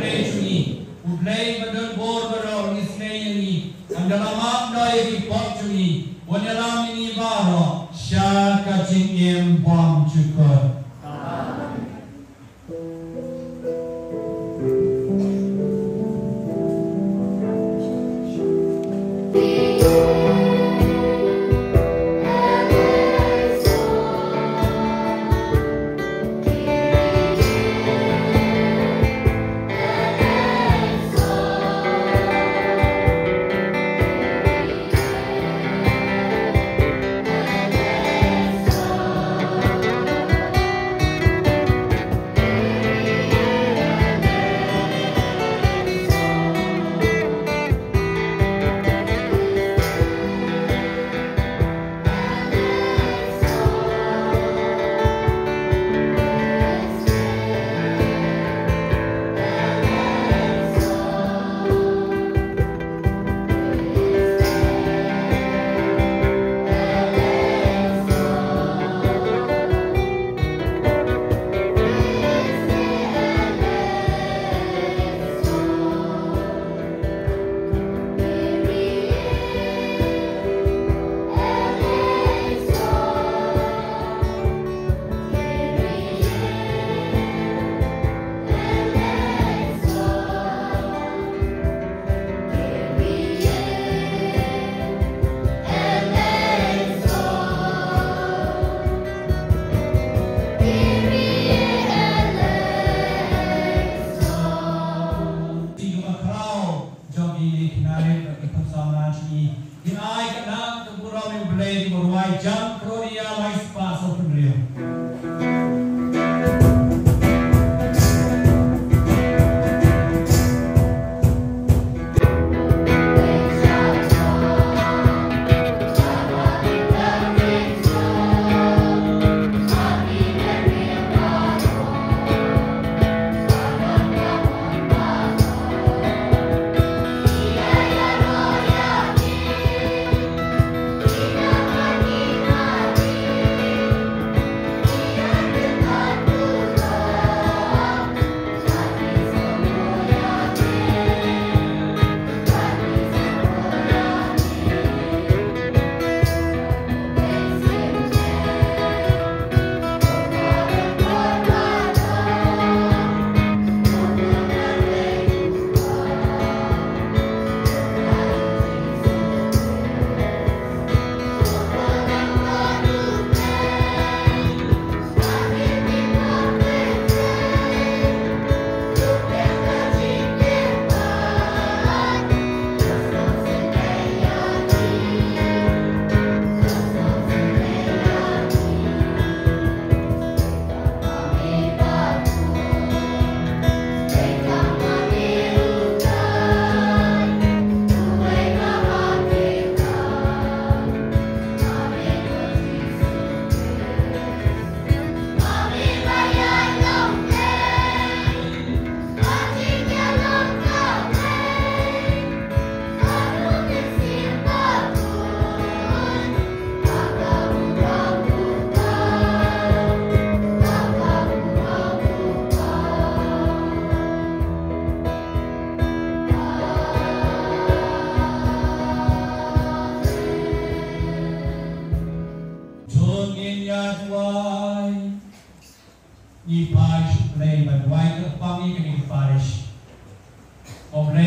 Grace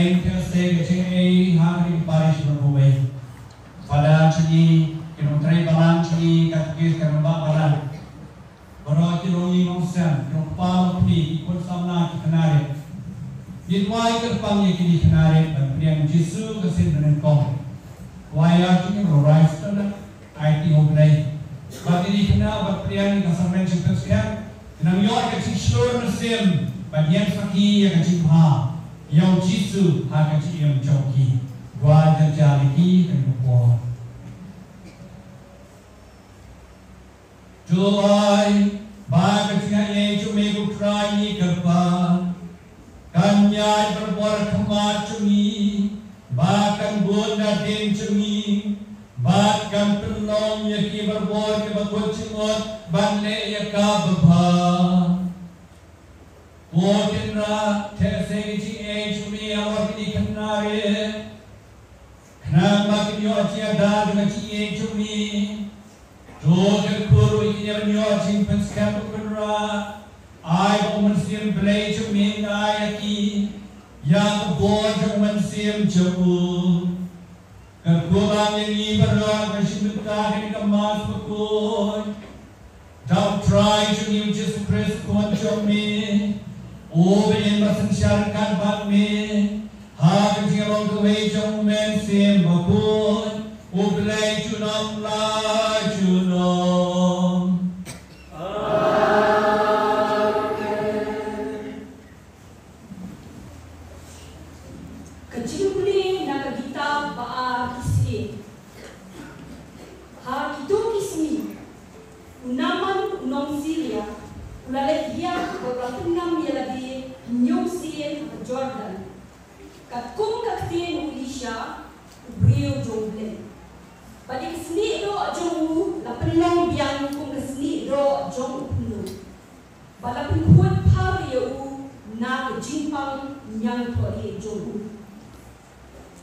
Ukraine terse kecil hari Paris berbuat. Pada sini kita try balan sini kategori kita balan. Baru kita ini mungkin kita pahami ikut sama kita narik. Ditwai kerpangnya kita narik dan yang Yesus kesin dengan kau. Waya kita berais tanah IT oblay. Bagi di kena berperian kesamaan kita sekian. Nang yo kecil seluruh musim bagian fakir yang kecil ha. Yang Yesus ha kecil yang coki. Gua jadi dan buat. July, bagusnya ye cumi kutrai kerpa, kanyai berbuat kemat cumi, bahkan bunda den cumi, bahkan penolong yaki berbuat kebakut cemot, banle yaka bapa. Bokinra terse ye cumi awak di kenari, kenapa kini aja dah dengan ye cumi. Jodoh kuru ini menjual simpan sekali berra. Ayah umansim belai cumin ayaki yang bodoh umansim jauh. Kekuatan ini berra kesimpulan ini kemas pekun. Don't try to new Jesus Christ kunjung me. Oben bersensyarkan bak me. Hakan siapa kewajang umansim pekun. Ublay junam la junam. Amen. Kecil beli nak kita baar kisih. Ha itu kisih. Unaman unong Syria. Ulalek dia berlatunam ia lagi nyusin Jordan. Katkum kaktin Elisha brio jomble. Bagi kesini do jong la penong biang kung kesini do jong upnu. Bala penhuat par yau na jimpang nyang thori jong.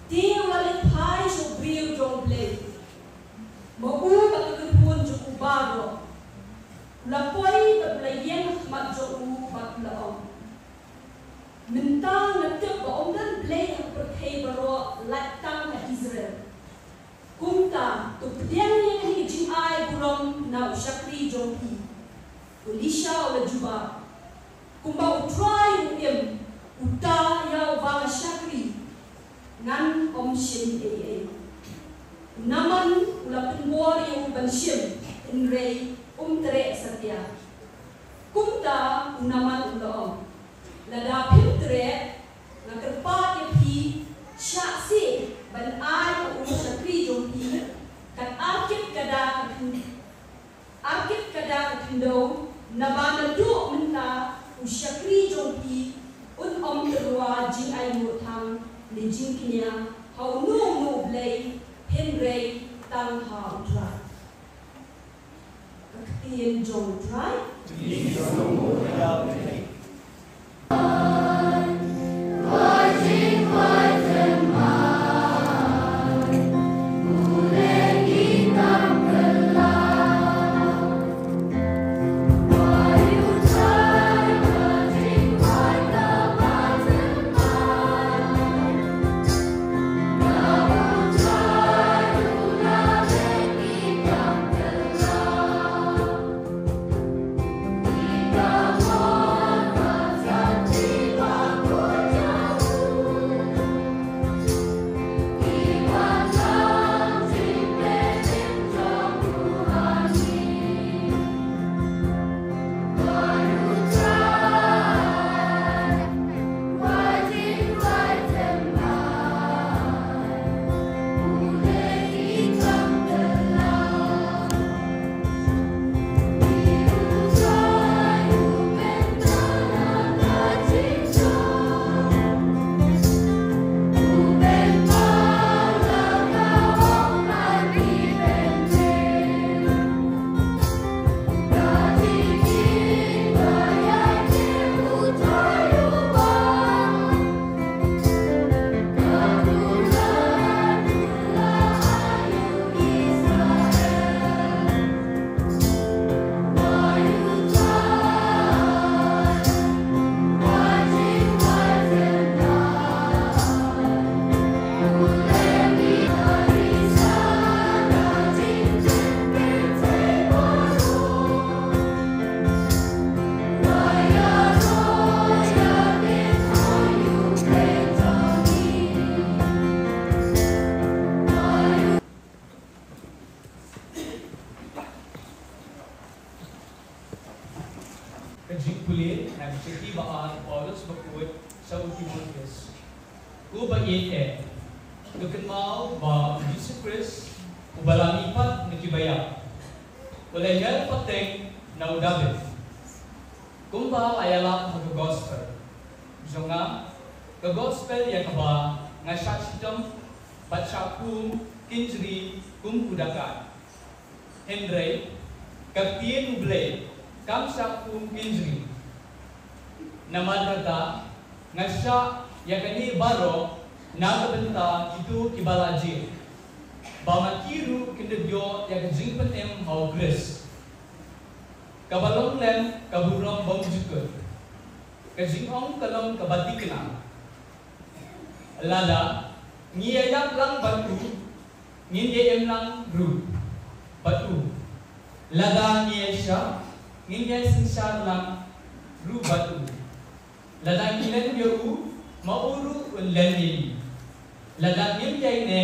Dia wale pai so brio jong play. Mau bala penhuat jong ubaro. La poi berbelayan mat jong batlaong. Mentang ngetuk baong dan play berkai baro latang na Israel. Kumta, tu pediang yang ni jimai buram na usyakri jompi. Elisha ola juba. Kumba utrai uim, uta ya ubang syakri. Ngan om shim ee. Naman ula penwar yang uban shim, inrei tere satya. Kumta unaman ula om. Lada pim tere, ngakerpa yepi, syaksi, ban ay usyakri jompi. Kat arkit kada katindo nabana do menta usyakri jompi un om terwa jing ay mutang le jing kinya hau no blay penrei tang hau dry kaktian jong dry Oh Timotheus. Uba iet dukan mau ba Jesus Christ ubalang ipat nakibaya. Walay ngel pateng na udabit. Kumba ayala mag-gospel. Jonga ka-gospel ya kaba nga syaksidam patsakum kinjri kumpudakan. Henry kapien ublay kam syakum kinjri. Namadata nga siya yakani baro nakabenta itu kibalaji. Bamakiru kindegyo yakajing patem hau gres. Kabalong lem kaburong bangjukur. Kajingong kalong kabatikna. Lala ngiyayap lang batu, ngiyayam lang ru batu. Lada ngiyasya, ngiyay sinsar lang ru batu. Lada ngilan yoru mauru unlani. Lada ngiyay ne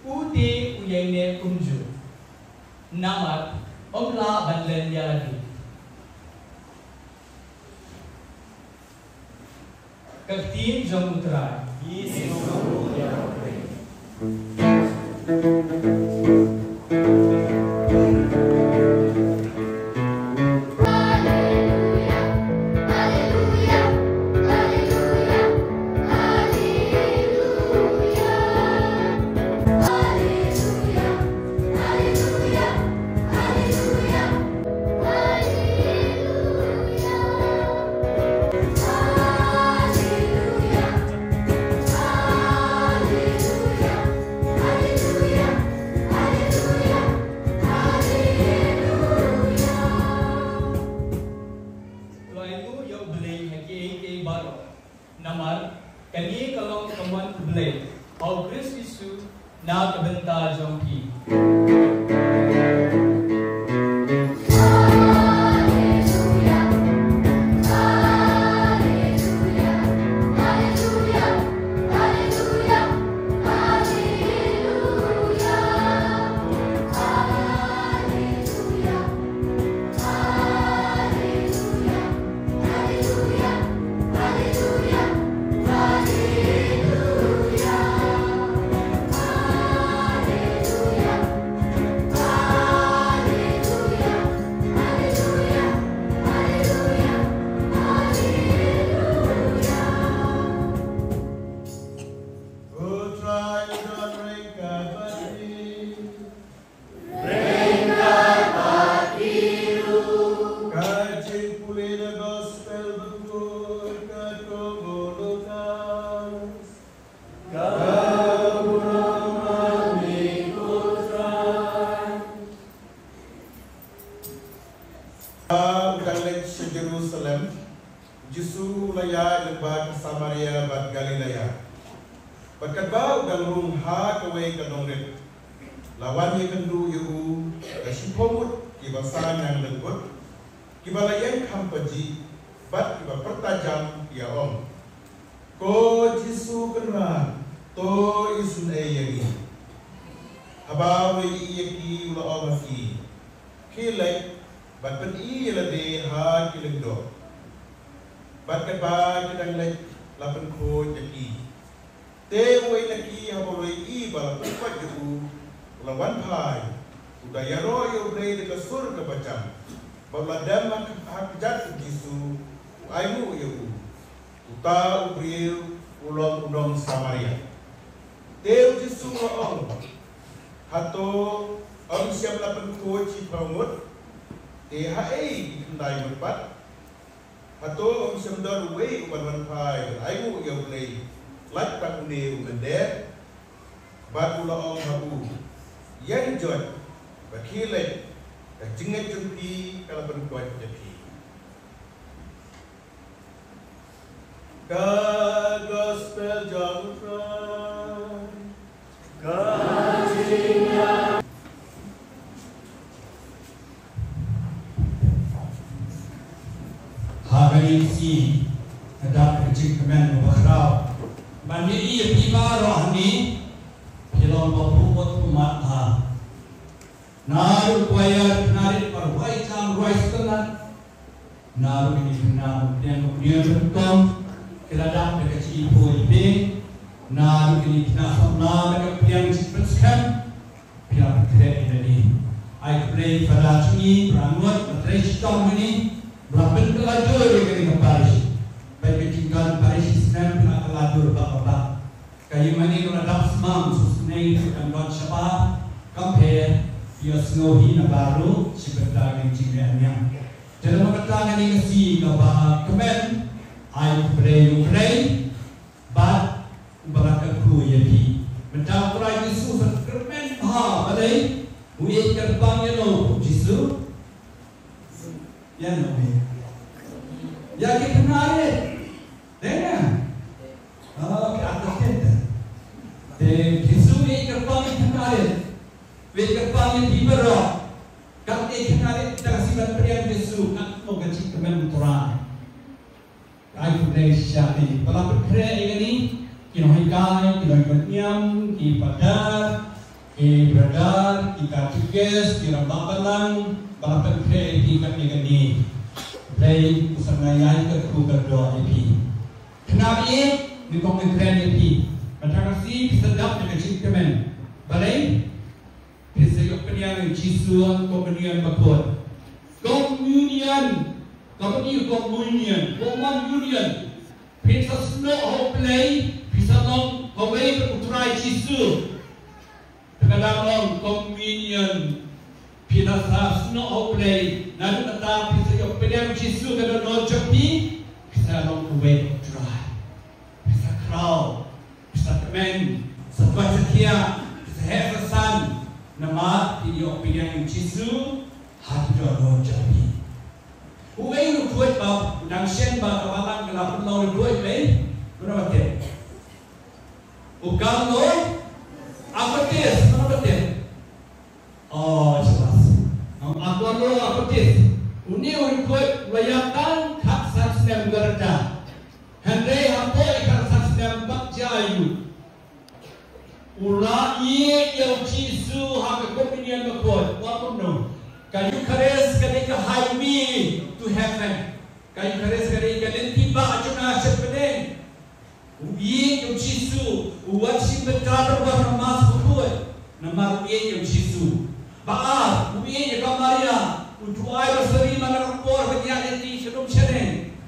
uti uyay ne kumju. Namat omla banlen yalagi. Kaktiin jom utrai. Namar kani kalong kaman kublay au Chris Isu na kabenta jongki. Jerusalem, Jisu laya lebat Samaria bat Galilea. Berkatbau dan rum ha kawe kadongret. Lawan ye kendu yu kasipomut kibasan yang lengkut. Kibalayan kampaji bat kiba pertajam ya om. Ko Jisu kena to isun ayani. Habawi yeki ula omaki. Kilai bat pen iya lade ha kilendo. Bat keba kidang lek lapen ko yaki. Te wei laki habawi i bala kupat juku lawan pai. Udah ya royo brei de kasur ke bacam. Babla dama hak jat Jisu aimu yu. Uta ubriu ulong udong Samaria. Te Jisu ong. Hato ong siap lapen ko ci pamut. Te hae kendai merpat. Hato ong siap dar wei uban pai. Aimu yu brei. Lat tak ne ugende. Bat ula ong habu. Yang jod bakile ka jingat jumpi kala berkuat jadi ka gospel jangkran ka jingat hari si ada kecil kemen berau mandi ia tiba rohani kilon bapumut mata naru kuayar narik parwai sam ruai setengah naru ini naru yang kemudian bertom keladang dekat Ibu Ibe, na ini kena sama dekat yang disebutkan, pihak kerja ini. I pray pada cumi berangut materi setong ini berapa keladur yang Paris. Baik tinggal Paris Islam pihak keladur bapa. Kayu mani kalau dapat semang susnei dan buat siapa compare dia snowy na baru seperti yang cinggiannya. Dalam kata ini kasi kaba kemen I pray but barakatku yapi. Menjawab Tuhan Yesus kemen balai Uye kerbang ya no Yesus ya no ya kita kenal dengan ke atas kita Yesus uye kerbang kenal uye kerbang di berok kami kenal kita kasih berian Yesus nak mau gaji kemen Tuhan aku dari syari kalau berkreasi ini kita hikai kita nyam kita beradar, kita tugas, kita babalang, balapan kreatif kita ni, play usahayan kerja doa ini. Kenapa ni komen kreatif? Macam si sedap dengan ciptamen, balai, bisa kepentingan Yesus, kepentingan bakut, common union, bisa slow play, bisa long away berutrai Yesus. Kadang-kadang communion pinasa snow play nanti tetap bisa yang pedang Yesus kada no cepi bisa long away dry bisa crowd bisa temen sebuah setia bisa hefasan nama video pedang Yesus hati no cepi uwe lu kuat bab udang sen bab kawalan kelapun lau lu kuat leh berapa dia ukang loy apa tes? Apa tes? Oh, jelas. Aku anu apa tes? Uni urut layakkan hak saksem gerda. Hendai apa ikan saksem bakjayu. Ula ye yang Yesus hak kominian bakot. Apa no? Kayu keres ketika highway to heaven. Kayu keres ketika tiba acuna sepedeng. Uye yang Yesus, uat si berkata bahwa mas berkuat, nama uye yang Yesus. Baal, uye yang Maria, untuk air seri mana rapor berjaya di sebelum sering.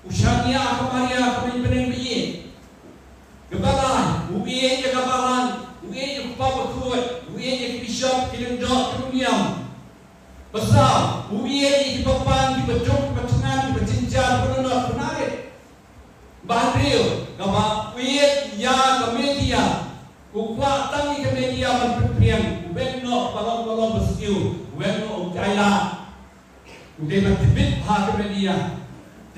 Usahanya Maria kami peneng biye. Kebalan, uye yang kebalan, uye yang papa berkuat, uye yang bishop kilendok dunia. Besar, uye yang papan di bejok, bertenang, berjenjang, berenang, benarik. Bahagia, kama wiyet ya kemedia, ukwa tangi kemedia berpergian, ubenno balong bersiu, ubenno ujaila, udah bertibit ha kemedia,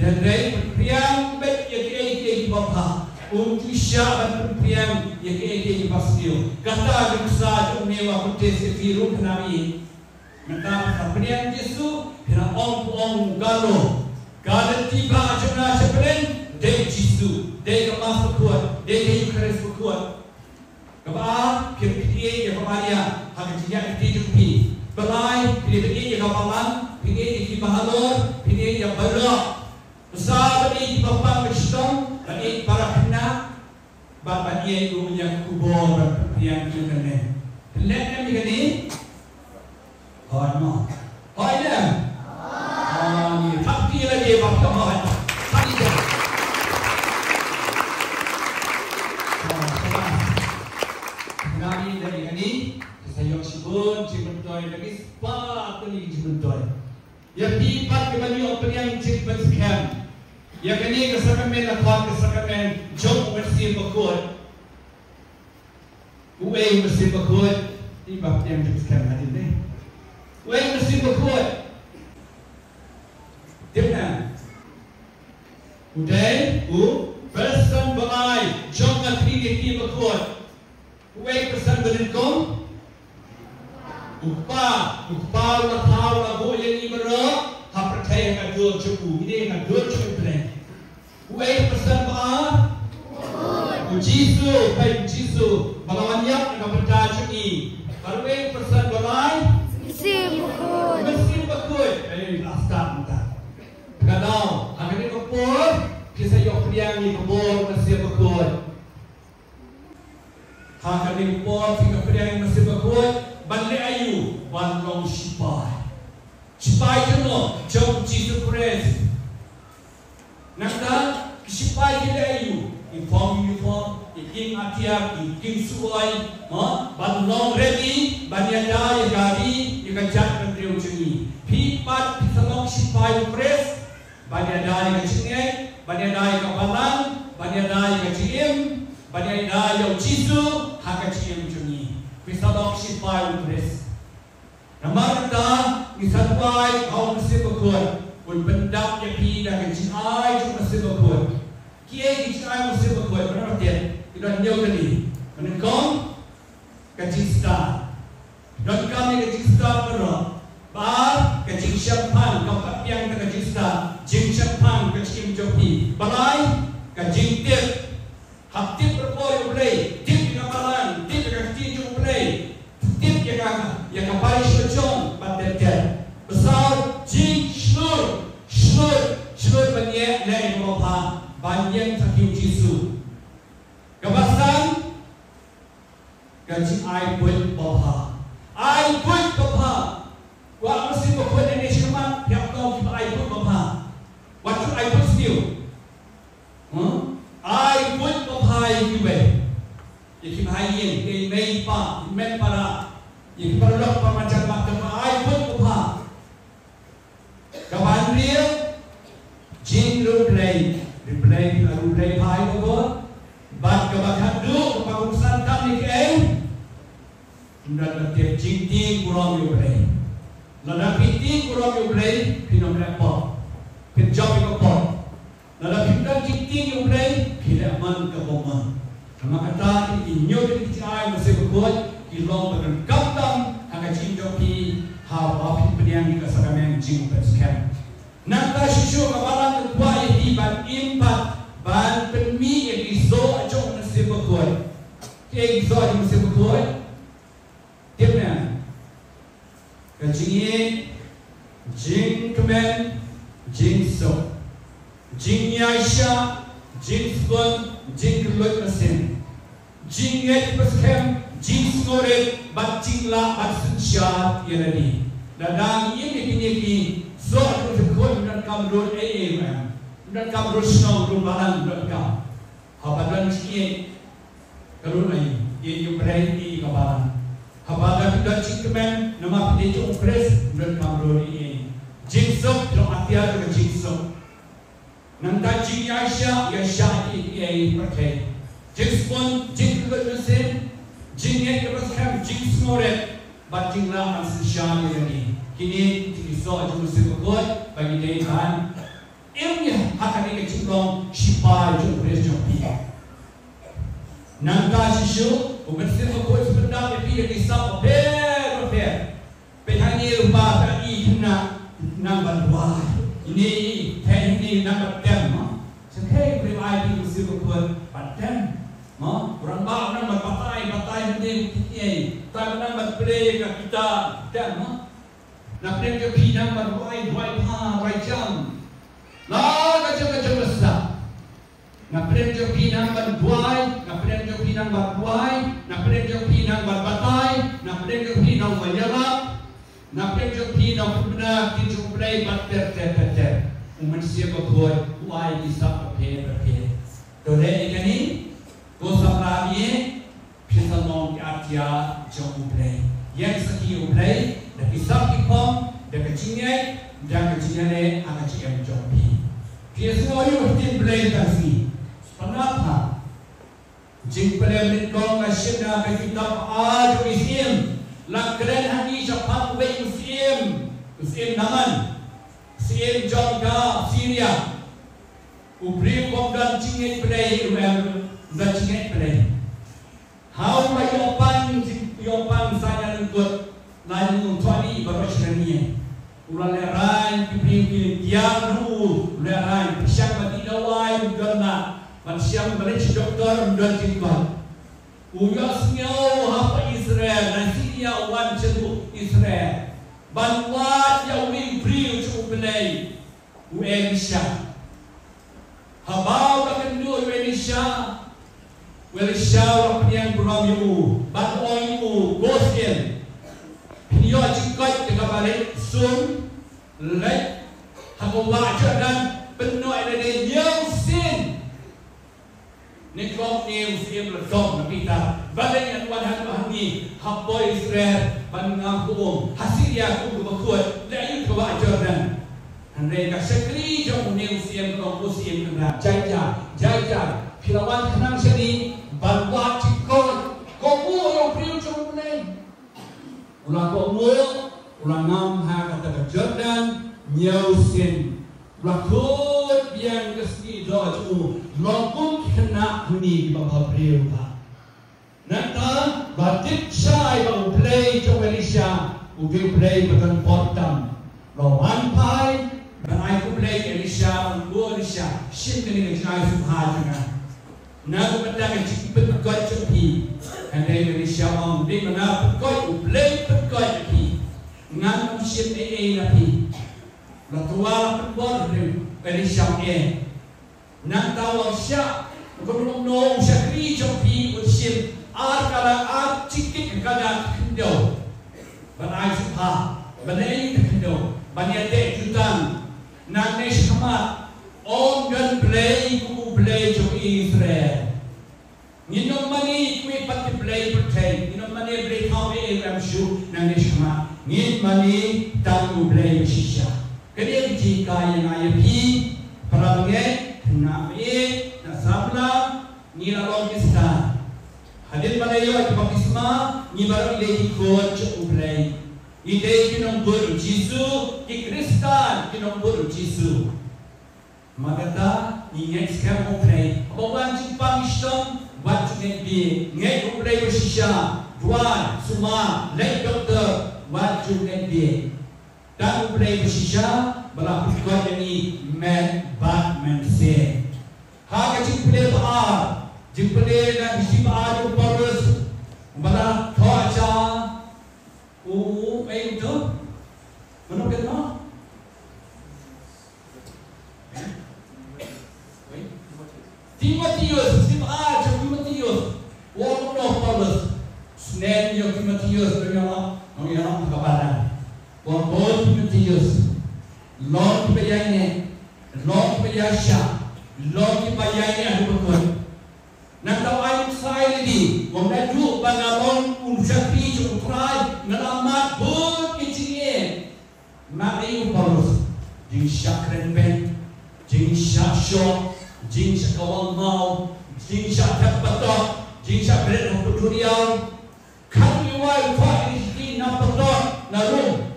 dan dari berpergian bet ya ke bapa, untusya berpergian ya ke bersiu, kata gemsa jumewa kutes firu kenami, mentang berpergian Yesus, kena om galo, galo tiba ajuna sepelen. Dari Yesus, dari kemas berkuat, dari Eucharis berkuat. Kebal, kiri yang Maria, hanya tidak dijumpi. Belai, kiri yang kapalan, kiri yang bahalor, kiri yang berok. Besar beri bapa berstong, beri para kena, bapa dia itu yang kubur yang juga ni. Lihat ni begini. Oh no, oh ini. Oh ni, tapi lagi bapa mahal. Tapi dia. Kami dari ini, saya sebut cimentoy lagi sepat kali cimentoy. Ya pipat kembali operian cimen scam. Ya kini kesakamen lakon kesakamen jom bersih bakut. Uwe bersih bakut. Tiba yang scam hari ini. Uwe bersih bakut. Dimana? Uday, person balai jom ngakri bakut. Uwe pesan berengkong, upah lagu yang ini berok, hap percaya nak jual cukup, ini nak jual cukup benar. Uwe pesan apa? Ujisu, baik ujisu, balawan yak nak percaya cuki. Kalau uwe pesan balai, mesin bakut, last time tak. Kalau hari ini kapur, kisah yok kepiang ni kebor masih berkuat. Hak ni kebor si kepiang masih berkuat. Balik ayu bandong sipai. Sipai kena jauh Jesus Christ. Nakta sipai kita ayu. Uniform, iking atiak, iking suai, bandong ready, banyada yang gari, yang jat kendriu cengi. Pipat pisalong sipai Christ. Banyada yang cengi, banyada yang balang, banyada yang ciem, banyada yang jisu, hak ciem cengi. Pisalong sipai Christ. Nampak tak? Misalnya kau mesti berkuat, pun benda yang pindah ke cinai cuma mesti berkuat. Kiai cinai mesti berkuat, benar tak? Tidak jauh tadi. Menengkong kecil star, dan kami kecil star benar. Bar kecil siapan, kau tak piang kecil star, jeng siapan kecil joki. Balai kecil tip, hak tip berboy boleh, tip yang malang, tip yang kecil boleh. Tip yang kapal John batetel besar jing slur banyak lain apa banyak sakit jisu kebasan gaji ai buat bapa wa mesti buat ini semua yang kau kita ai buat bapa what should I put still ai buat bapa itu Ikim hayin, mei pa, men para, ikim perlok pamacam waktu ai pun kupa. Kapan dia, jin replay pai ko, bat kabakat du, kapakusan kami ke, ndak tiap jin ti kurang replay, ndak piti kurang replay, pinomrek po, pinjam ko po, ndak pinjam jin ti replay, pilaman kapoman. Maka kata inyo din kitai masih berbuat kilong dengan kaptam hanga cinjoki hawa piniang di kasaramen jing perskem. Nanta shisho kabalan ketua iban impat ban penmi yang izo ajo masih berbuat. Ke izo ajo masih berbuat. Tiapnya kajingi jing kemen jing so jing yaisha jing spon jing kelut mesin. Jing et perskem, jing snoret, bat jing la, bat sensyat yerani. Dadang ini so aku sekut dan kamrul man, dan kamrul snow rumbahan dan kam. Habadan jing karun ai, ye brain ni kabaran. Habadan dan jing kemen, nama pedi pres dan kamrul ini. Jing sok lo atia dengan jing sok. Nanta jing yasha ini perkai. Jing spon, jing kelut mesin, jing yang kepaskam, jing snoret, bat jing lah ansisyan ini. Kini so aja mesti berbuat bagi dia ilmu akan ini ciplong sipai jom pres jom pi. Nangka sisu, mesti berbuat sebentar tapi dia kisah per. Petani rumah tadi nambah dua. Ini nambah tem. Sekai pribadi mesti berbuat paten. Orang bawah nama batai ni kiai, tak nama play kita, dan nak play ke pina berway pa jam, lah kacau besar, nak play ke pina berway, nak play ke pina berway, nak play ke pina berbatai, nak play ke pina berjarak, nak play ke pina benar kita play ter, manusia berbuat way bisa berpeh, doleh ikan ni. Dosa prabi pisalong atia jom ublay. Yang saki ublay, dah kisah kipom, dah kecingay, dah kecingay akan ciam jompi. Kiasno yu tin blay tasni. Penapa? Jing play mitong asyena bekitab aju isim. Lakren hani Japan way usim naman. Usim jomga Syria. Ubri komdan cingay play dah cingat pelai. How by yopan saya lengkut lain tuani berosrani. Ulah lerai diberi tiang ru lerai siapa tidak lain kerana manusia mereka doktor dan cikgu. Uyasnya apa Israel nasinya wan cetu Israel. Banwat yang beri cukup pelai. Uelisha. Habau tak you Elisha. Elisha orang yang beram you, ban oi you, Goshen. Pinyo cikot dengan balik sun, lek, hago wajah dan penuh ada yang sin. Nikok ni usia bersom kita. Balik yang Tuhan ni, hamba Israel, bangang kuum, hasil yang kuum berkuat, layu kewa Jordan. Mereka sekali jom ni usia bersom jaja. Pilawan kenang sini, banwa cikot, komu yang priu jom mulai. Ulang komu, ulang ngam ha kata Jordan, nyausin. Rakut yang kesini doa logum kena huni bapa priu pa. Nata batik sai bang play jom Elisha, ugi play bekan portam. Lawan pai, dan aku play Elisha, anggo Elisha, sim kini ngejai subhajana. Naku pedang cik petkoi cepi, andai Elisha om di mana petkoi, play petkoi cepi. Ngan sim napi. Latua perbor Elisha nang tahu siapa kalau nong syakri jopi usim kala cikik kada kendo banai subha banai kendo banai dek jutan nang nesh kama om dan play jo Israel nginom mani kui pati play pertai nginom mani play kau ramshu nang nesh kama ngin mani tahu play shisha. Kemudian jika yang ayat ini perangnya kena nasabla ni lalong kita hadir pada yo baptisma ni baru ide ikut ublay ide kinombur Yesus ki Kristan kinombur Yesus magata ni next kamu play bawan jipang istom wat ngebi ngek ublay bersisha dua semua lek doktor wat ngebi dan ublay bersisha berlaku kuat ini man Batman say hak jipule baar jipule dan jipar Paulus bala thoacha itu mana kena Timotius jipar Timotius wong Paulus snen yo Timotius dengan orang kabaran wong Timotius Lord bayanya, Lord bayasya, Lord bayanya aku betul. Nak tahu ayat saya ini, orang dah bangalon unsyafi cukrai ngelamat pun kecilnya. Mari Paulus, jing syakren ben, jing syaksyok, jing syakawal mau, jing syakap betul, jing syakren hukuduriau. Kami wai fahir ini nampaklah narum.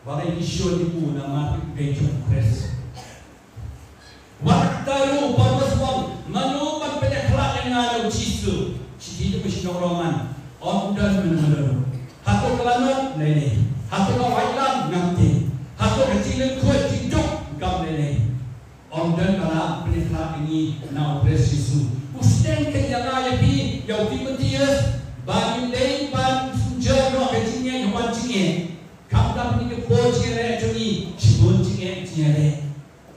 Walai isu ibu nama Bejong Kres. Waktu Paulus wong manuman penyekelak yang ada Yesus. Ciri itu mesti Roman. Om dan menurut. Hatu kelanut lele. Hatu kawailan nanti. Hatu kecilin kuat hidup gam lele. Om dan kalau penyekelak ini nama Yesus. Usden kenyala yapi yau Timotius bagi lei ban sunjero kecilnya yang wancingnya. Kamda ni kepoji rejuni cibunci entiare.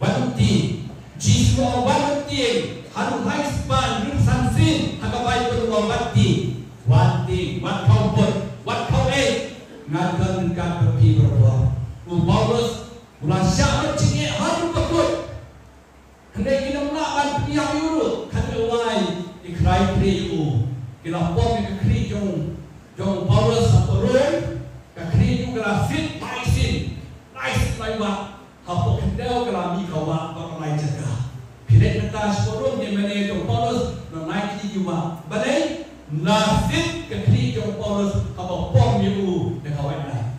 Wanti jiswa wanti haru haispan sansin hakabai berumah wanti wat kaupun wat kauai ngakan kat berpi berbuah. Paulus ulah syahid cinge haru bekut. Hendak kita melakukan pihak yuru kan awai ikrai priu. Kita pom ikrai jong Paulus apurun. Kakri itu kalau fit, nice laiwa. Hapok kendau kalau mi kawa bakal lain jaga. Pilih netas korun yang mana itu Paulus naik di juga. Balai nafit kakri itu Paulus hapok pom miu dekawan lain.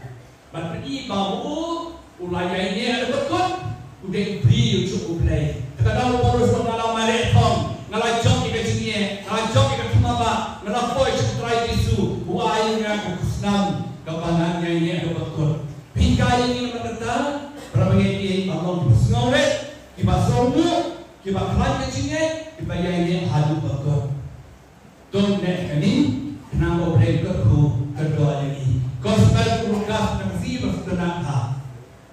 Berarti bahu ulaya ini ada berkut. Udah beri cukup lagi. Kadang Paulus mengalau marathon, ngalau jog kita sini, ngalau jog kita kemana, ngalau poin cukup lagi isu. Buahnya kekusnam. Kapanannya ini ada betul. Pingkai ini berkata, berapa ini Allah bersengaja, kita semua, kita kelan kecilnya, kita yang ini hadu betul. Don't let any, kenapa boleh berku kedua ini? Gospel kurkas nasi bersenang ha.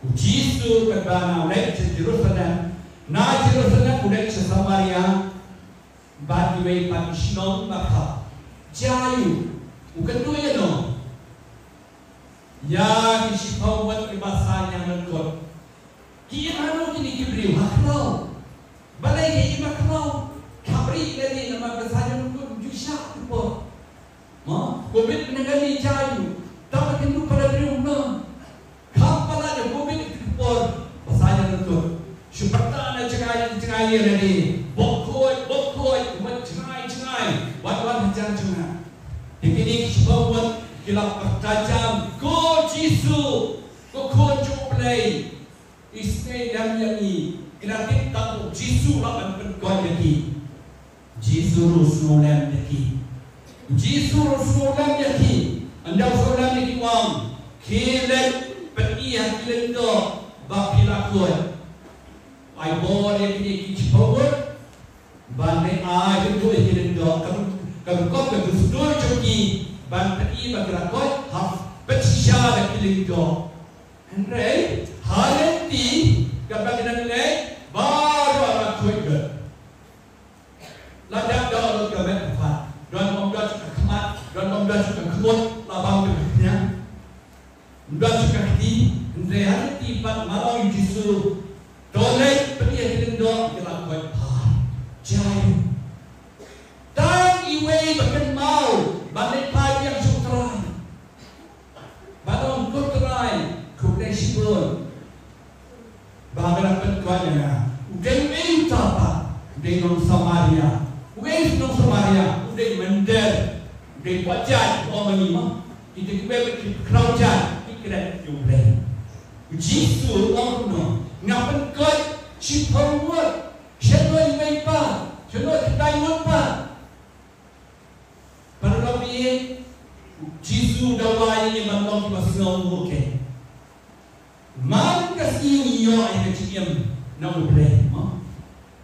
Ujisu kedua oleh Jerusalem, na Jerusalem kuda Samaria bagi pagi sinong maka jayu bukan tu ya no ya kisipau buat bahasanya menurut kia anu kini kibri makro balai ke makro kabri dari nama bahasanya menurut jusha tu ma covid negari jayu tak kendu pada rumah kapala de covid por bahasanya menurut Syukurkan ada cengai dari bokoi cengai wan jangan ini sebab kita bertajam go Jisu go play isne yang ini kita tak Jisu lawan perkon lagi Jisu rusulan lagi anda usulan lagi wang kilen perihal kilen do bapilakun ai bor yang ini power bane ai itu yang do kam kau sudah joki ban tadi bagrakot haf betisha da kiling do andre halenti kabag nanle baru anak kuiga ladak do ka ben fa don mongda kemat don mongda kemut labang deknya don suka di andre halenti ban malau Yesus dolai pergi kiling do kita kuat jai tang iwe bakan mau balik pagi yang sutrai balon kutrai kukai sibun bahagian penkuatnya udah utapa udah non Samaria udah mender udah wajah orang lima kita kita kerajaan kita jumlah Jisu orang no ngapain kau cipawat siapa yang pa siapa kita yang pa pada kami Jisu dawai yang mandang kita senang bukan man kasih iyo ay kaciyam na ubre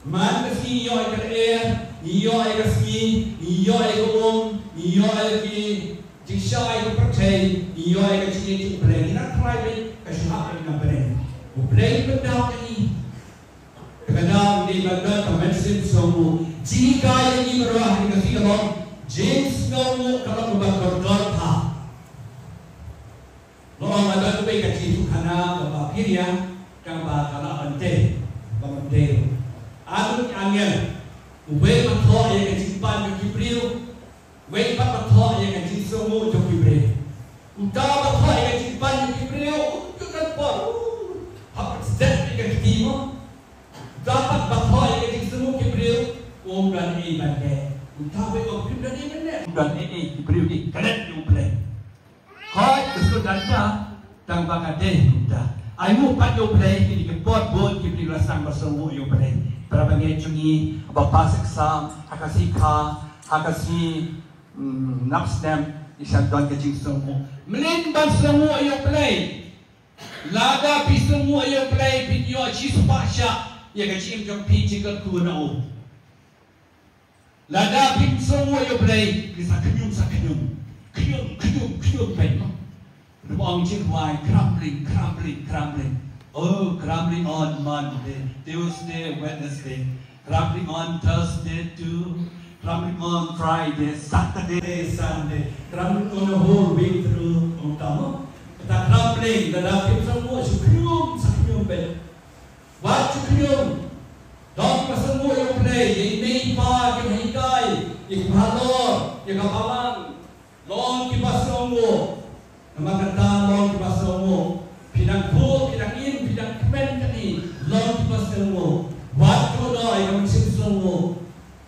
man kasih iyo ay kalair iyo ay kasih iyo ay kaum iyo ay ki jisha ay kapatay iyo ay kaciyam ubre ina private kasuha ay ubre pendaw kani kadang di bandar kemensin semua jika yang ini berwah dengan si kalau James kamu kalau berbakar dorta lo ada tu baik kecil karena bapak piria kan bakal ante anu angel we matho yang kecil pan kibriu we matho yang kecil semua jo kibriu udah matho yang kecil pan kibriu tu kan por apa sedap yang kecil dapat bahawa yang semua kibriu dan iman ke utawe kibriu dan iman dan kibriu ni kadet you play koi kesudah data tang bangade dah aimu pat you play di kepot bon kibriu rasang bersemua you play berapa ngecungi bapa seksa hakasi napstem isan don kecing semua melin ban semua you play lada pi semua you play video Jisu pasha ya kecil jom pinci ke kuno. Lada pin semua yo play bisa kenyum pen. Ruang cingwai crumbling. Oh, crumbling on Monday, Tuesday, Wednesday, crumbling on Thursday too, crumbling on Friday, Saturday, Sunday, crumbling on the whole week through. Utama, kita crumbling. Lada pin semua kenyum pen. Waktu krium, dok semua yang play, yang meipa, yang hikai, yang halor, yang kapalang, long kipas semua, nama kata long kipas semua, pidang ku, pidang in, pidang kemen kini, long kipas semua, waktu dah yang mesin semua,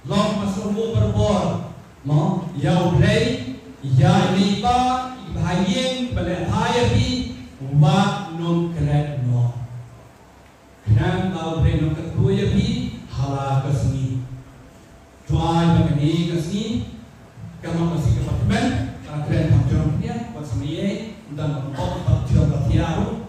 long kipas semua berbor, mau, yang play, yang meipa, bahayin, balik hayapi, wak non keren no. Kenapa kau beri ketua bi halal kesini, jual begini kesini, kalau masih kepartemen, kalian hampiran punya, buat semua dan untuk jual bertiaru,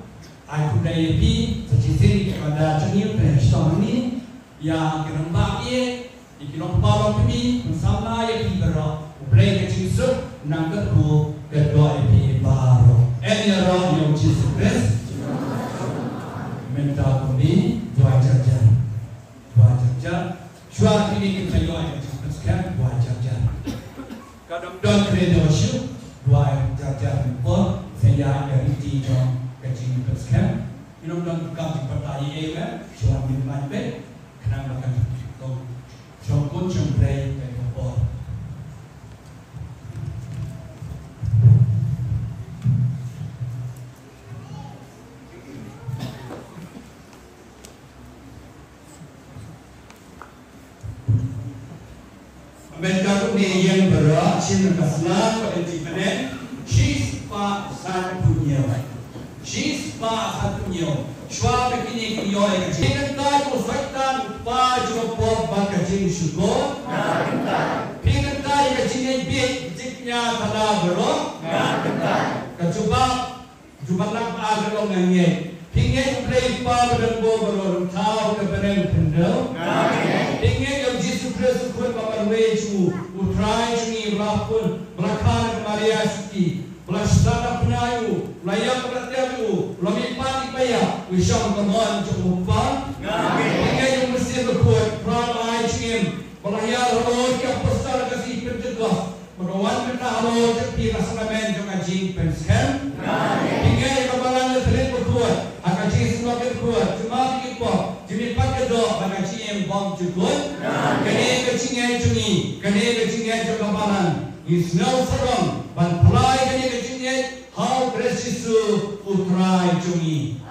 aku dari bi tercicir kepada jenis presiden ini, yang kerembak ye, ikhlas balon bi, bersama yang diberi, beri kecil nangkat ku kedua bi baru, ini orang yang Yesus Kristus. Minta kami dua jajar kadang don kredo shu dua jajar impor saya dari tijong kecing peskem minum don kam pertai ega suam min manpe kenang makan to jongkon jomplay ke impor Mereka ni yang berat, sini kaslah pada tipenan, sispa satunya, sispa satunya. Shua begini kiyo yang jangan tahu fakta pa juga pop bakajin syukur. Jangan tahu yang jangan big jiknya pada berat. Kecuba jubalah agar orang ngeh. Jangan play pa berenggo berat tahu kebenaran pendel. Jangan yang Yesus Kristus pun memperway cu, utrai cungi berapun, belakang Maria Suci, belasana penayu, layak beratiamu, lami pati paya, wisam kemon cumpa. Jangan yang mesti berkuat, peran cungim, belayar roh yang besar kasih pencegah, menawan kita roh cepi rasamen jong ajing pensken. Jangan yang kemalangan terlihat berkuat, akan cing semakin kuat, cuma dikipah. Jadi pakai doa bagi cing bom cukup. Kene kecingnya cungi, kene kecingnya jokapalan. Is no serong, ban pelai kene kecingnya how precious utrai cungi.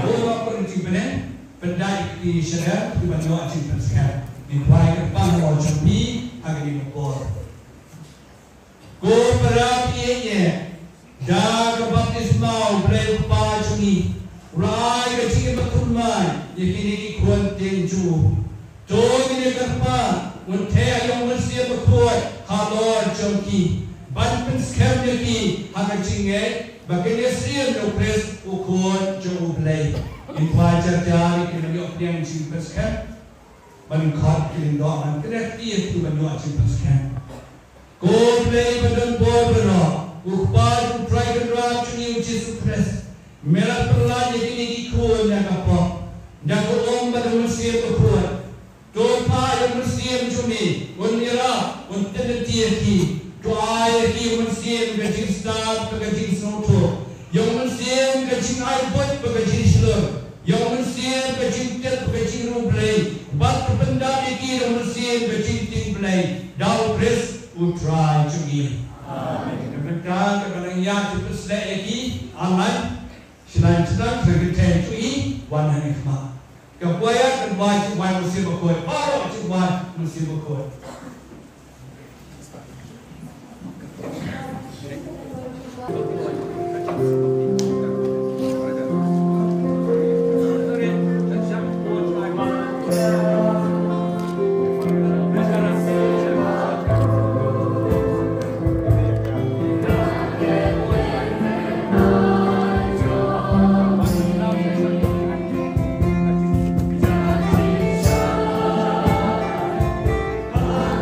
Doa percimpenan, pendai di syariat di banyak cimpen sekarang. Di pelai kepang mau cungi agar dimukul. Ko perapinya, dah kebaptismau boleh pa cungi. Rai kecing betul mai, yakini kuantin ju. Tuh ini kerpa, untai yang mesti berkuat, halor jongki. Ban penskem lagi, hak kecingnya, bagian Israel nopres ukuan jauh belai. Infajar jari kena lihat yang cing penskem, ban kat kena doan, kena tiap tu ban doa cing penskem. Kau belai badan borbera, ukbar utrai kendra cuni uji sukres. Merah perlahan ini dikuat nak apa? Nak ombat mesti berkuat. Doa yang mesti cumi, wanira, wanita tiaki. Doa yang mesti berkecing start, berkecing snoto. Yang mesti berkecing air buat, berkecing selur. Yang mesti berkecing tet, berkecing rublay. Bat pendam iki yang mesti berkecing tingblay. Dau pres utrai cumi. Amin. Berkata kepada yang terus lagi aman. Selain terkait cui wan hikmah. Kepuaya terbaik wan mesti berkuat. Baru wan mesti berkuat. Ah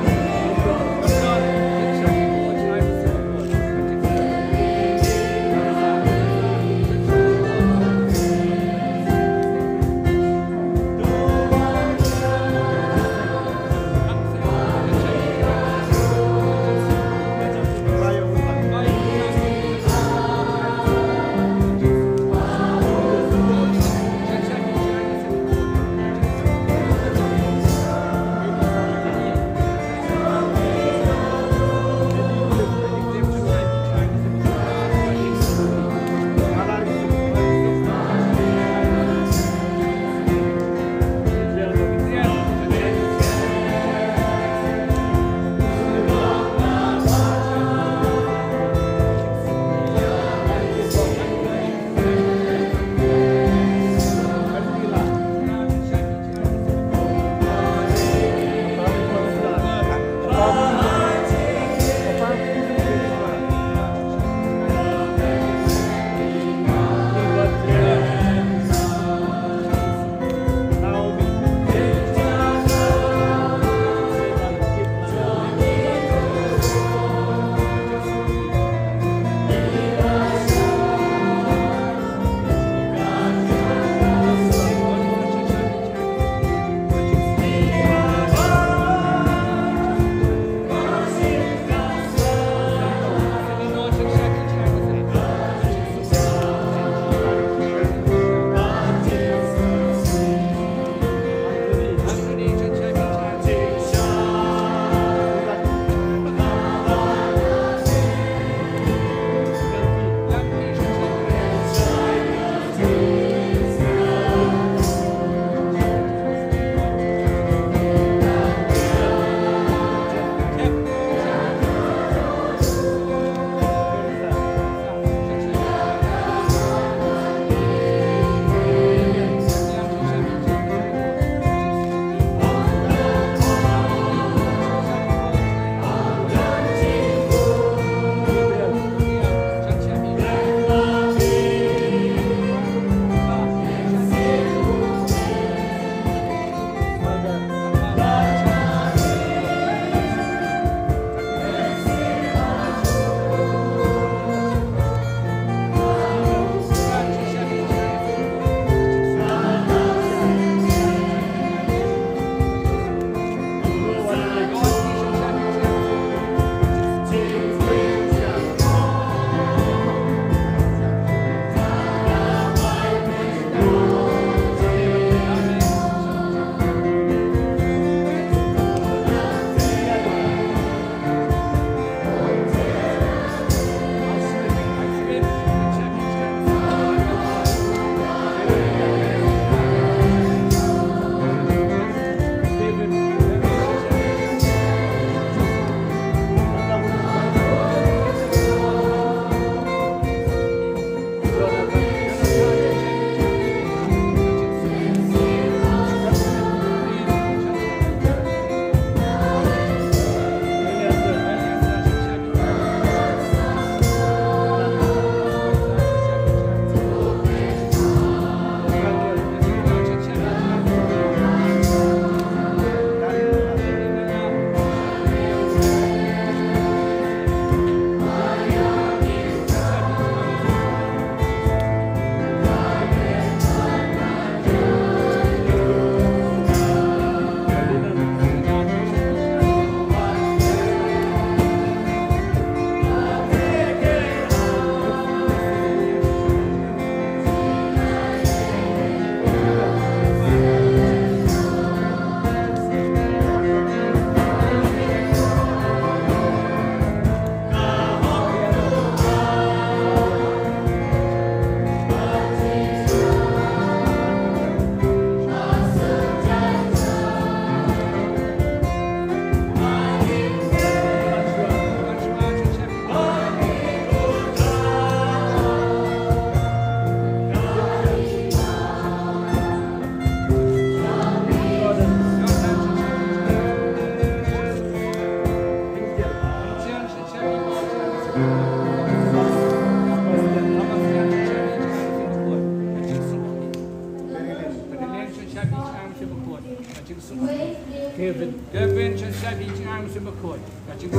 McCoy. Kaching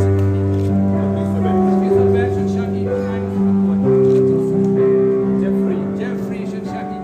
Elizabeth Shaki Jeffrey Shaki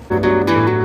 Thank you.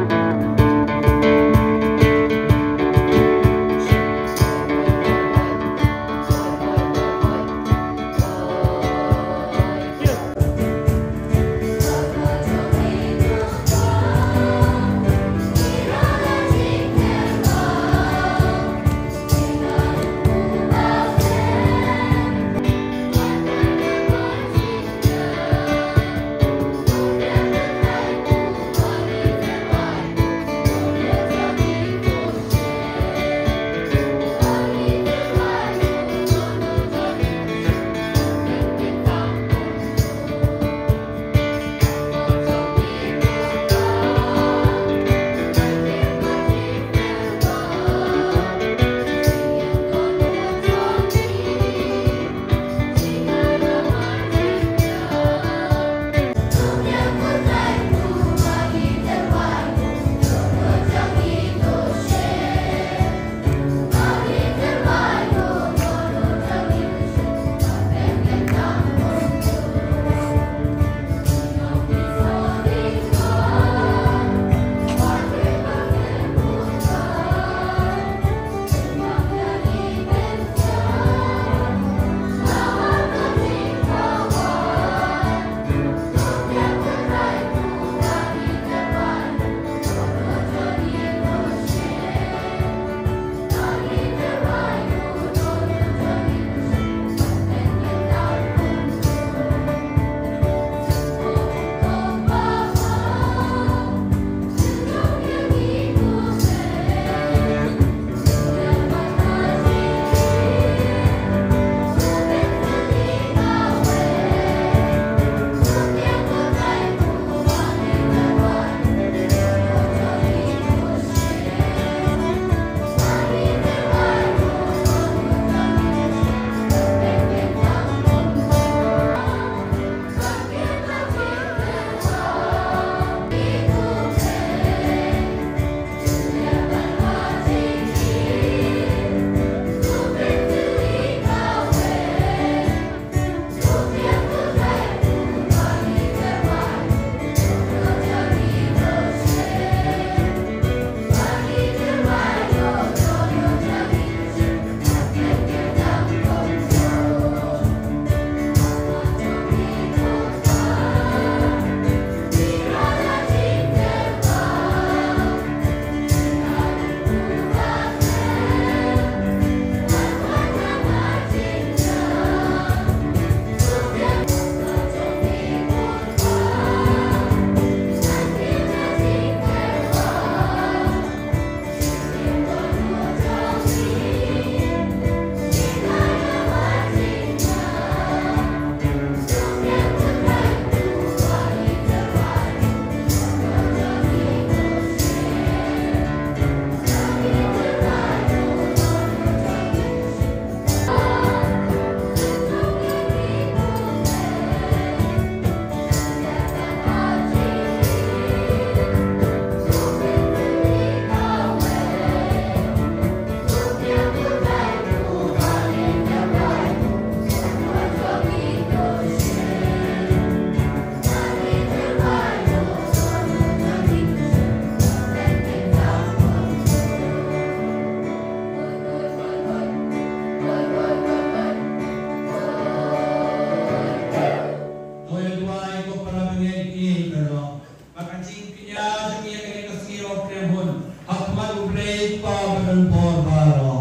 play Pavadan Borbaro.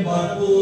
Baru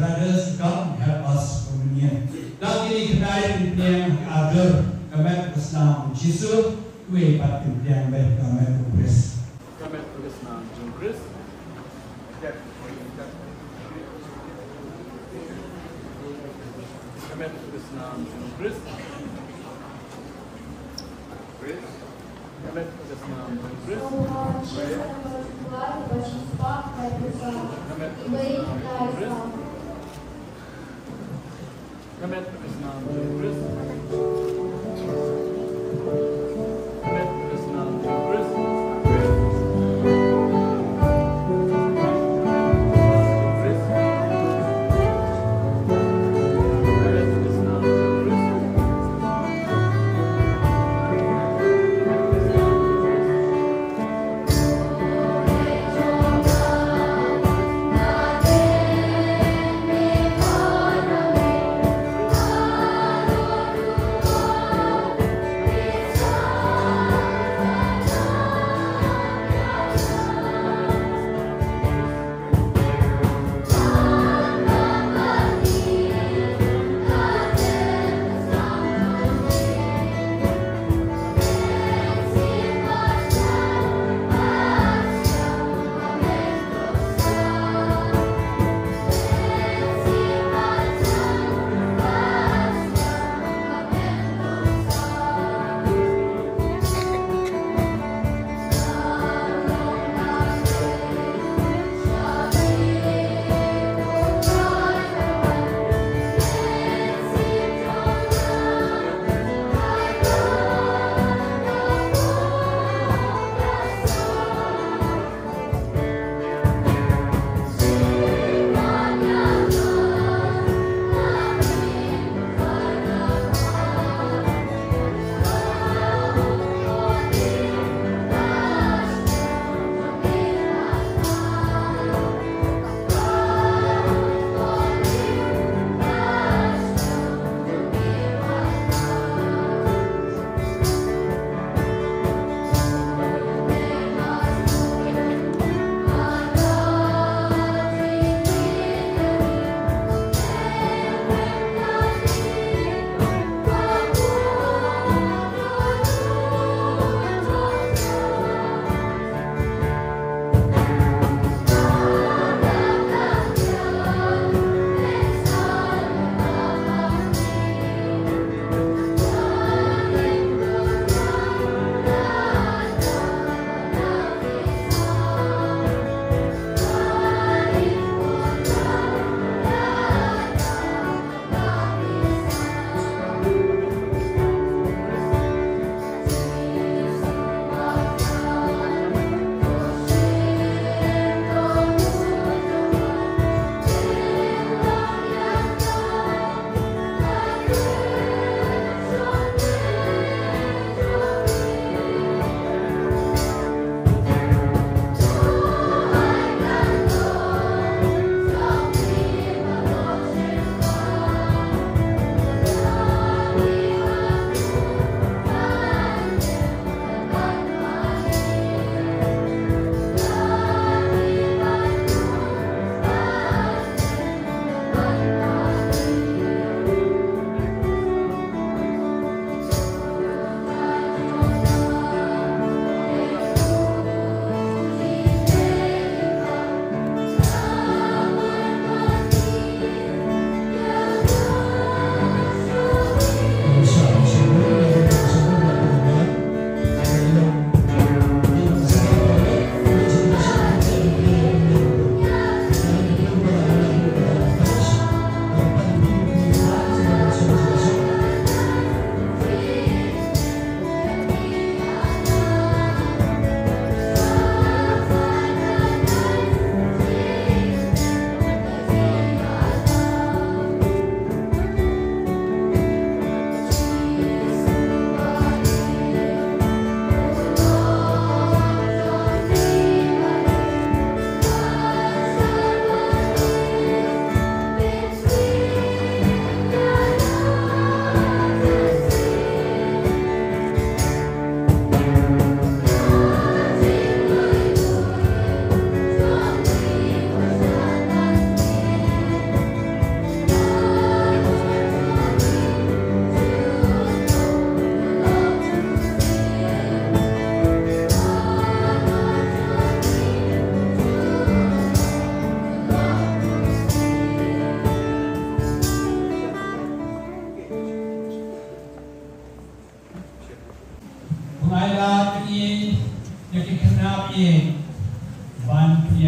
Brothers, come help us communion. Now, kini kenai yang ada kami Islam Jesus, kue pati yang baik kami Kris. Kami Islam Kris. Kami Islam Kris. Kami Islam Kami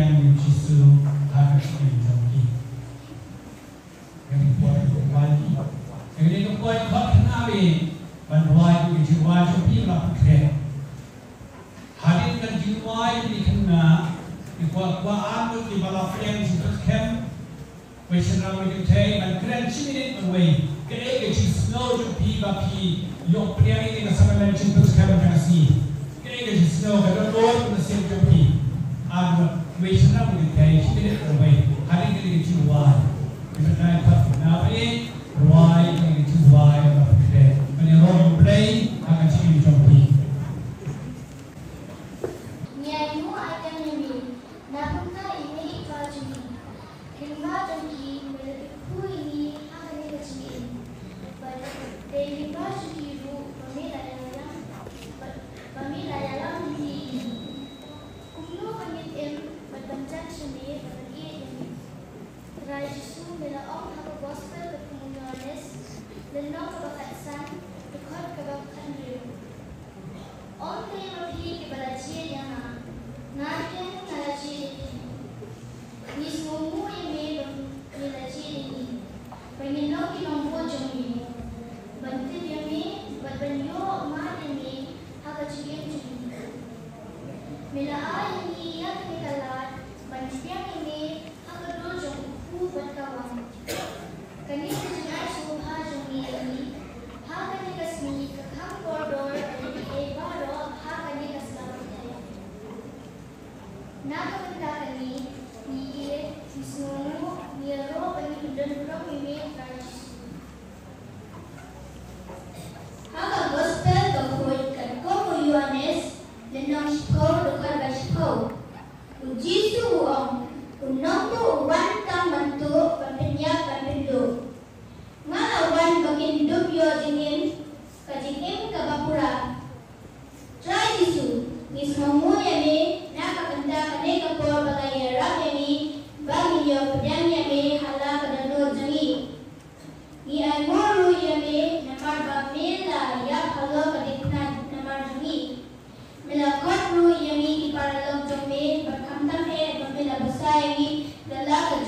yang Yesus akan menjadi. Yang buat kembali, yang ini buat kau kenali, bantuan itu jiwa jadi lah keren. Hadirkan jiwa ini kena, kuat di bawah yang disebut kem, wesenang kita dan keren cimit away. Kaya snow to pi yung priang ini kasama lang disebut kem kasih. Kaya snow kada luar na same to pi. Ano wesenang kita cimit away. Hadirkan jiwa. Kita dapat nabi ruai yang jiwa yang kita. Menyeruak play akan cimit pi. Melakot ru yang ini para log jombe berkamtam bamila besar ini lalak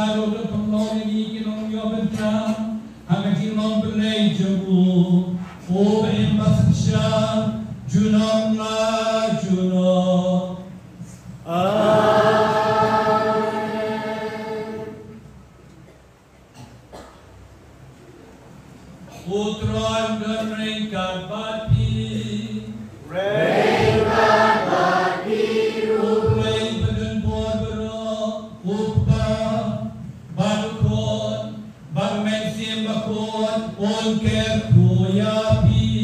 Salo le penglong ini kinong yo benjang, hanga kinong belai jemu, o berimbasya, junong la junong. Putra dan ringkat bati, uplay badan buat berok, uppa, balkon, bagmensim bakon, onker kuyapi.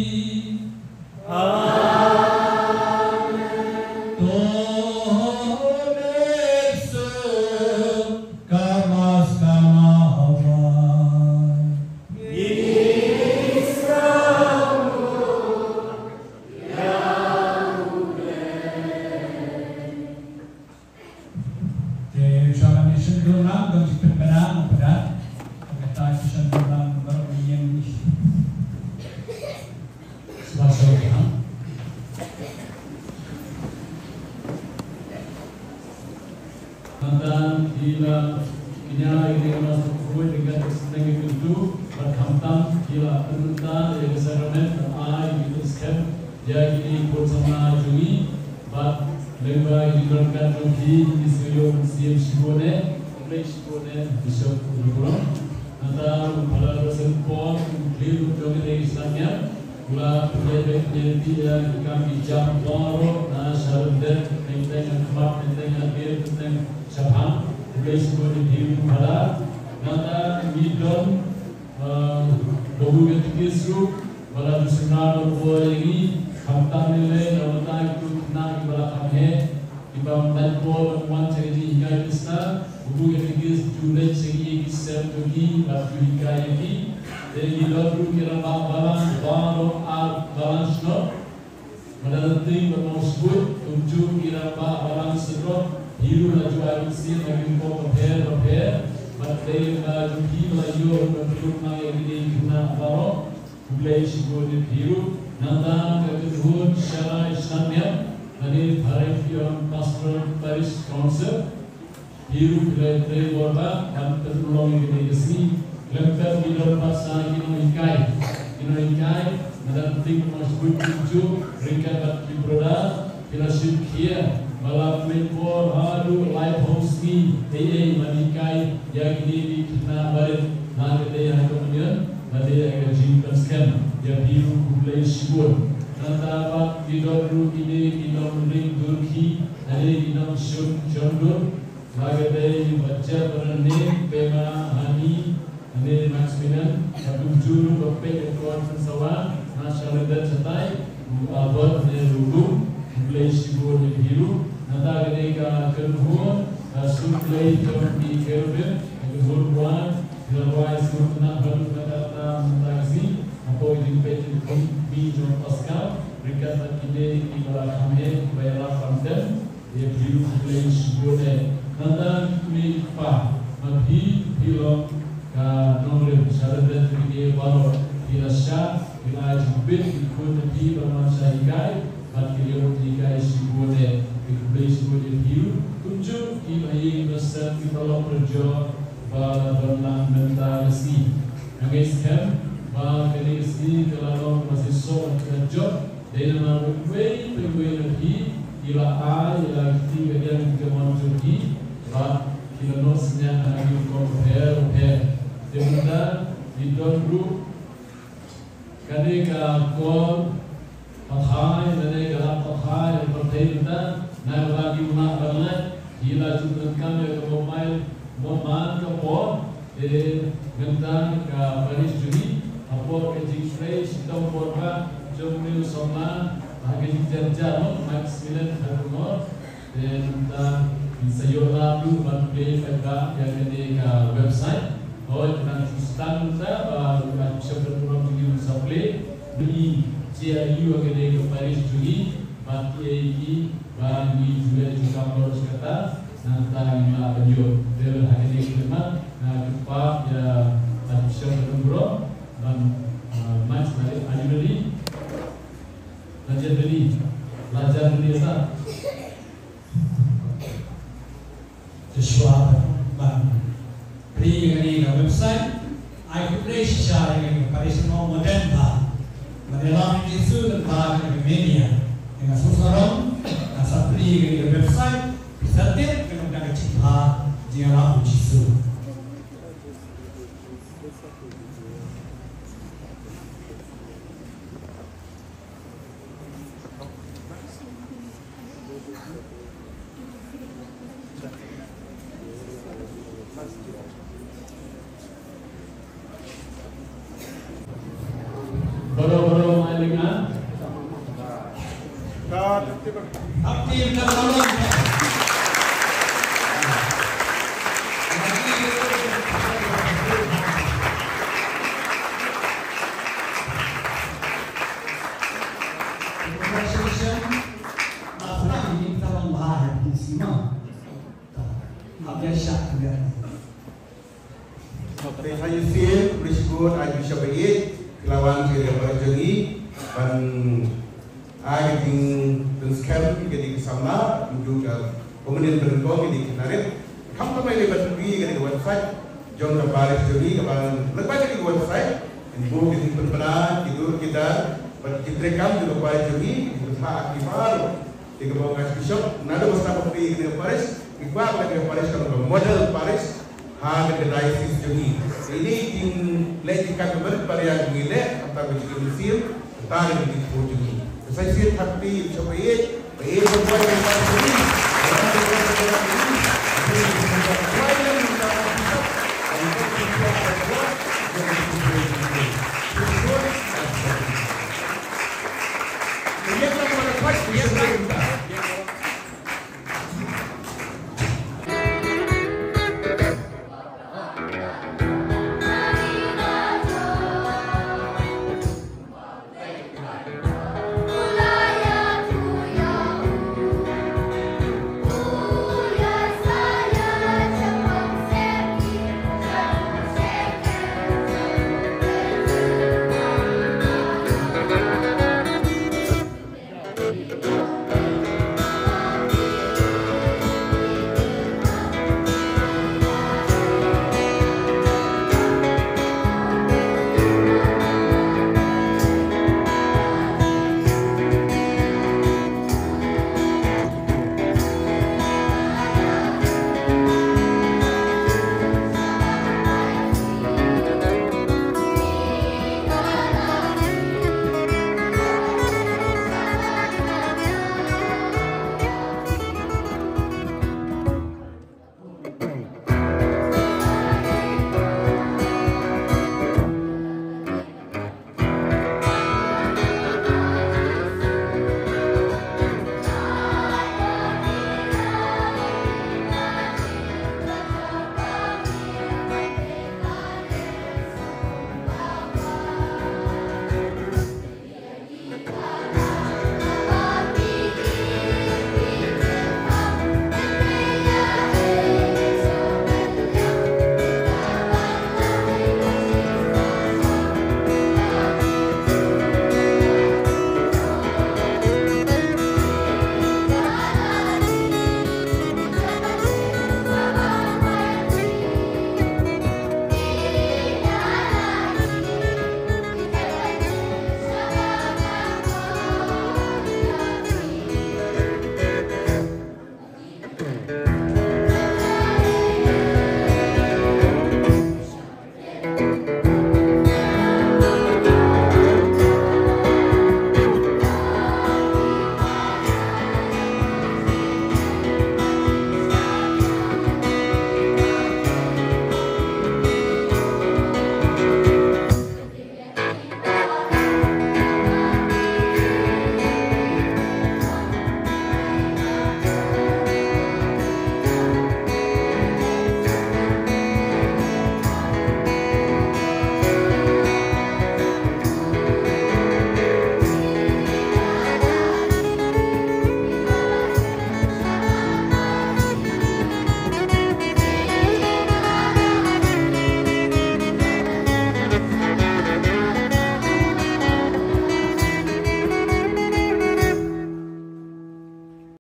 website, I could share dengan Paris mau modern ba, menelan isu dan bahan media dengan susaron, asapri dengan website, setiap dengan cipta jangan ujisu. Boro-boro malingan. Aktif dan tolong. Saya sih bersyukur saya bisa baik lawan kira berjanji dan saya ting scam jadi kesama juga kemudian berengkong jadi kemarin kamu kembali lebat pergi ke website John Baris jadi kapan lepas ke website info di benar tidur kita berciptakan juga Baris jadi berusaha aktifar di bawah Bishop nada bersama pergi ke Paris iqbal lagi ke Paris kalau model Paris ha ke diocese jadi ini ting letika keber pada yang gile atau begitu Mesir tarik di Portugal saya sih tapi coba baik berbuat yang baik ini